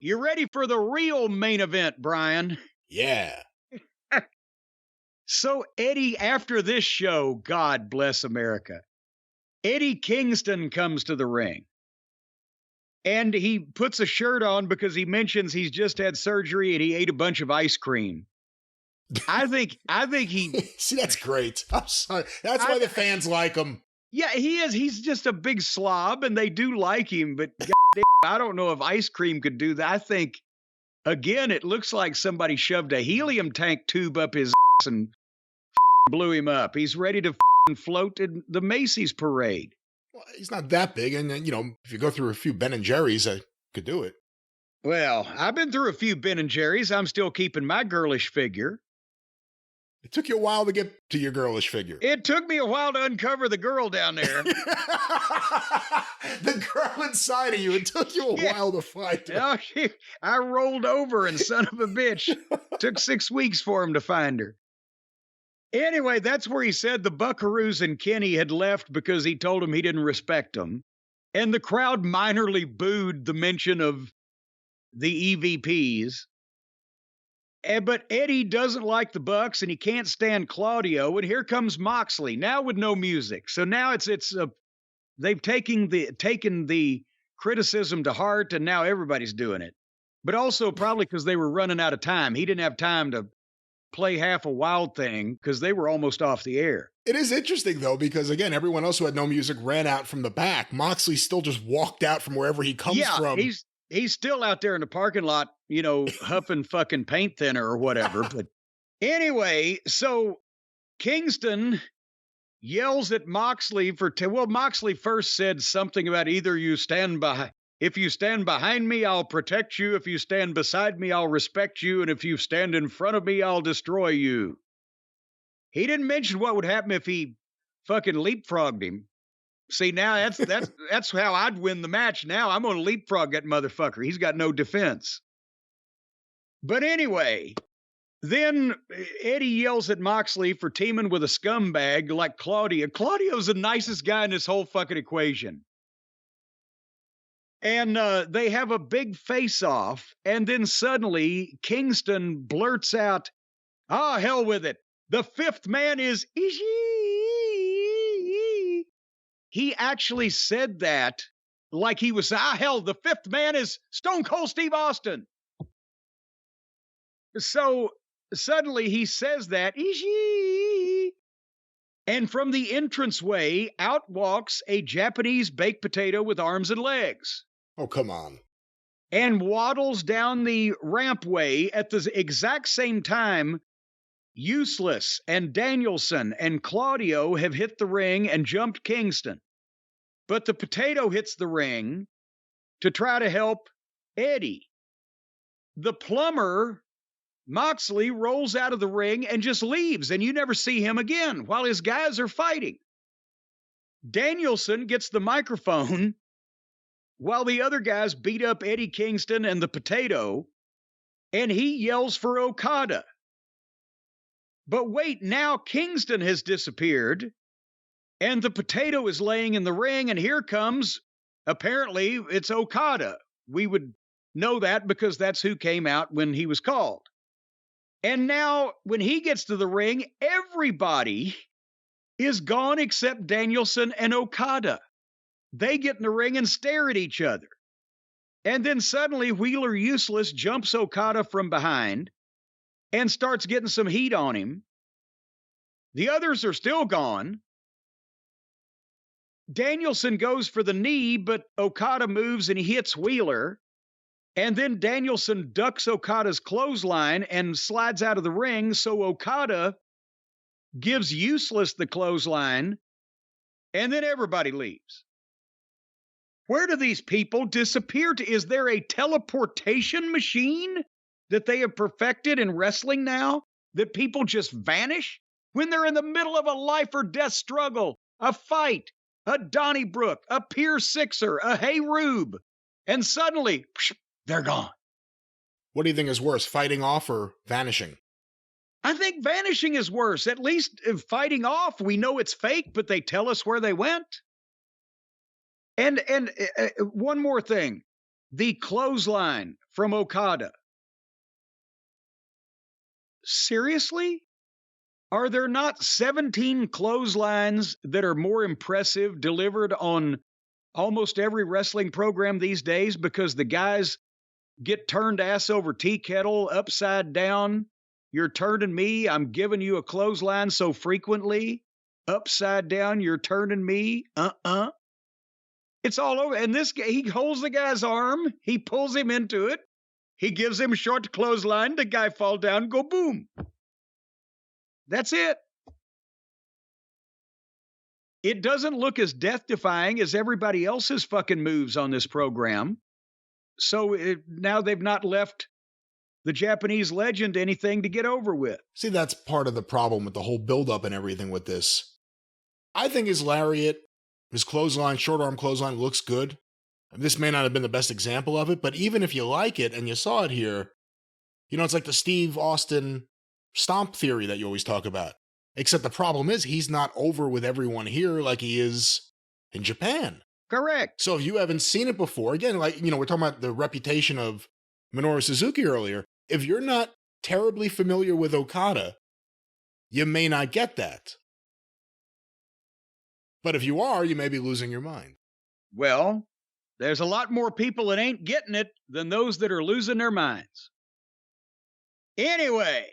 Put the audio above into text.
You ready for the real main event, Brian? Yeah. So, Eddie, after this show, God bless America, Eddie Kingston comes to the ring. And he puts a shirt on because he mentions he's just had surgery and he ate a bunch of ice cream. I think he... See, that's great. I'm sorry. That's why the fans like him. Yeah, he is. He's just a big slob, and they do like him. But I don't know if ice cream could do that. I think, again, it looks like somebody shoved a helium tank tube up his ass and blew him up. He's ready to float in the Macy's parade. Well, he's not that big, and if you go through a few Ben and Jerry's, I could do it. Well, I've been through a few Ben and Jerry's. I'm still keeping my girlish figure. It took you a while to get to your girlish figure. It took me a while to uncover the girl down there. The girl inside of you. It took you a while to find her. I rolled over, and son of a bitch, took 6 weeks for him to find her. Anyway, that's where he said the Buckaroos and Kenny had left because he told them he didn't respect them. And the crowd minorly booed the mention of the EVPs. But Eddie doesn't like the Bucks, and he can't stand Claudio. And here comes Moxley, now with no music. So now they've taken the criticism to heart, and now everybody's doing it. But also probably because they were running out of time. He didn't have time to play half a Wild Thing because they were almost off the air. It is interesting, though, because, again, everyone else who had no music ran out from the back. Moxley still just walked out from wherever he comes from. He's still out there in the parking lot, huffing fucking paint thinner or whatever. But anyway, so Kingston yells at Moxley Moxley first said something about if you stand behind me, I'll protect you. If you stand beside me, I'll respect you. And if you stand in front of me, I'll destroy you. He didn't mention what would happen if he fucking leapfrogged him. See, now that's how I'd win the match. Now I'm going to leapfrog that motherfucker. He's got no defense. But anyway, then Eddie yells at Moxley for teaming with a scumbag like Claudio. Claudio's the nicest guy in this whole fucking equation. And they have a big face-off, and then suddenly Kingston blurts out, hell with it. The fifth man is Ishii. He actually said that like he was, hell, the fifth man is Stone Cold Steve Austin. So suddenly he says that, Ishii. And from the entranceway, out walks a Japanese baked potato with arms and legs. Oh, come on. And waddles down the rampway at the exact same time. Useless and Danielson and Claudio have hit the ring and jumped Kingston. But the potato hits the ring to try to help Eddie. The plumber, Moxley, rolls out of the ring and just leaves, and you never see him again while his guys are fighting. Danielson gets the microphone while the other guys beat up Eddie Kingston and the potato, and he yells for Okada. But wait, now Kingston has disappeared, and the potato is laying in the ring, and here comes, apparently, it's Okada. We would know that because that's who came out when he was called. And now, when he gets to the ring, everybody is gone except Danielson and Okada. They get in the ring and stare at each other. And then suddenly, Wheeler Useless jumps Okada from behind and starts getting some heat on him. The others are still gone. Danielson goes for the knee, but Okada moves and he hits Wheeler. And then Danielson ducks Okada's clothesline and slides out of the ring, so Okada gives Useless the clothesline, and then everybody leaves. Where do these people disappear to? Is there a teleportation machine that they have perfected in wrestling now, that people just vanish when they're in the middle of a life or death struggle, a fight, a Donnybrook, a Pier Sixer, a Hey Rube, and suddenly they're gone? What do you think is worse, fighting off or vanishing? I think vanishing is worse. At least if fighting off, we know it's fake, but they tell us where they went. And one more thing. The clothesline from Okada. Seriously? Are there not 17 clotheslines that are more impressive delivered on almost every wrestling program these days because the guys get turned ass over tea kettle, upside down? You're turning me, I'm giving you a clothesline so frequently. Upside down, you're turning me. It's all over. And this guy, he holds the guy's arm, he pulls him into it, he gives him a short clothesline, the guy fall down, go boom. That's it. It doesn't look as death-defying as everybody else's fucking moves on this program. So now they've not left the Japanese legend anything to get over with. See, that's part of the problem with the whole buildup and everything with this. I think his lariat, his clothesline, short arm clothesline looks good. This may not have been the best example of it, but even if you like it and you saw it here, it's like the Steve Austin stomp theory that you always talk about. Except the problem is he's not over with everyone here like he is in Japan. Correct. So if you haven't seen it before, again, we're talking about the reputation of Minoru Suzuki earlier. If you're not terribly familiar with Okada, you may not get that. But if you are, you may be losing your mind. Well, there's a lot more people that ain't getting it than those that are losing their minds. Anyway,